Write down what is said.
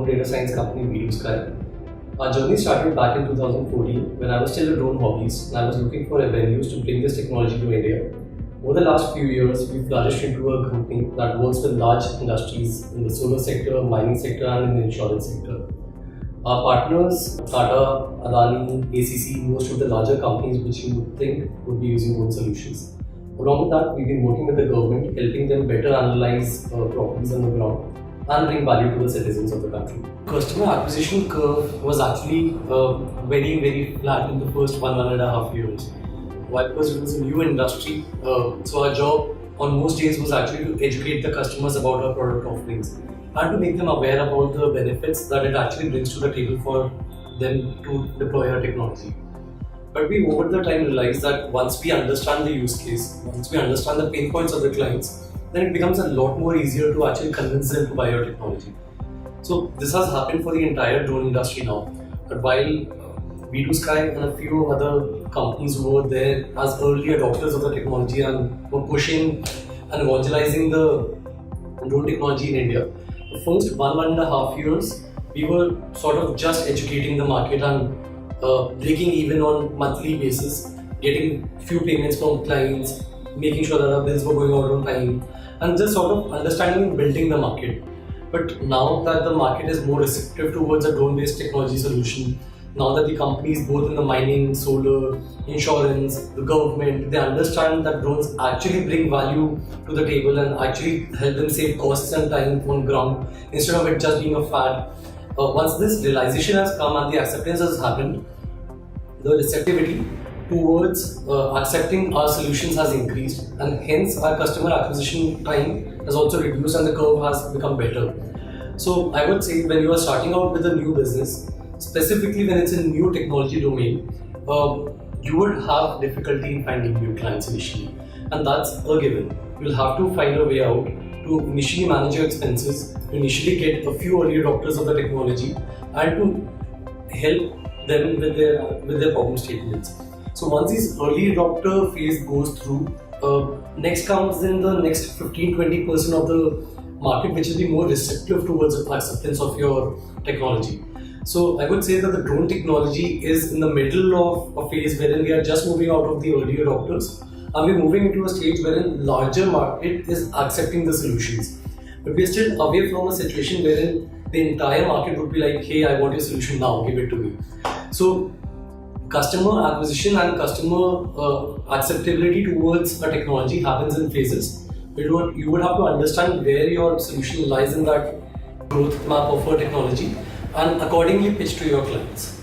drone data science company WeDoSky. Our journey started back in 2014 when I was still a drone hobbyist and I was looking for avenues to bring this technology to India. Over the last few years, we've flourished into a company that works with large industries in the solar sector, mining sector and in the insurance sector. Our partners, Tata, Adani, ACC, most of the larger companies which you would think would be using own solutions. Along with that, we've been working with the government, helping them better analyze properties on the ground and bring value to the citizens of the country. Customer acquisition curve was actually very flat in the first 1.5 years. Why? Because it was a new industry, so our job on most days was actually to educate the customers about our product offerings and to make them aware about the benefits that it actually brings to the table for them to deploy our technology. But we over the time realized that once we understand the use case, once we understand the pain points of the clients, then it becomes a lot more easier to actually convince them to buy our technology. So this has happened for the entire drone industry now. But while WeDoSky and a few other companies who were there as early adopters of the technology and were pushing and evangelizing the drone technology in India, the first 1.5 years, we were sort of just educating the market and breaking even on monthly basis, getting few payments from clients, making sure that our bills were going out on time, and just sort of understanding and building the market. But now that the market is more receptive towards a drone-based technology solution, now that the companies both in the mining, solar, insurance, the government, they understand that drones actually bring value to the table and actually help them save costs and time on ground instead of it just being a fad. Once this realization has come and the acceptance has happened, the receptivity towards accepting our solutions has increased, and hence our customer acquisition time has also reduced and the curve has become better. So I would say when you are starting out with a new business, specifically when it's a new technology domain, you would have difficulty in finding new clients initially, and that's a given. You'll have to find a way out to initially manage your expenses, to initially get a few early adopters of the technology and to help them with their problem statements. So once this early adopter phase goes through, next comes in the next 15-20% of the market which will be more receptive towards the acceptance of your technology. So I would say that the drone technology is in the middle of a phase wherein we are just moving out of the early adopters and we're moving into a stage wherein larger market is accepting the solutions. But we're still away from a situation wherein the entire market would be like, hey, I want your solution now, give it to me. So customer acquisition and customer acceptability towards a technology happens in phases. You would have to understand where your solution lies in that growth map of a technology and accordingly pitch to your clients.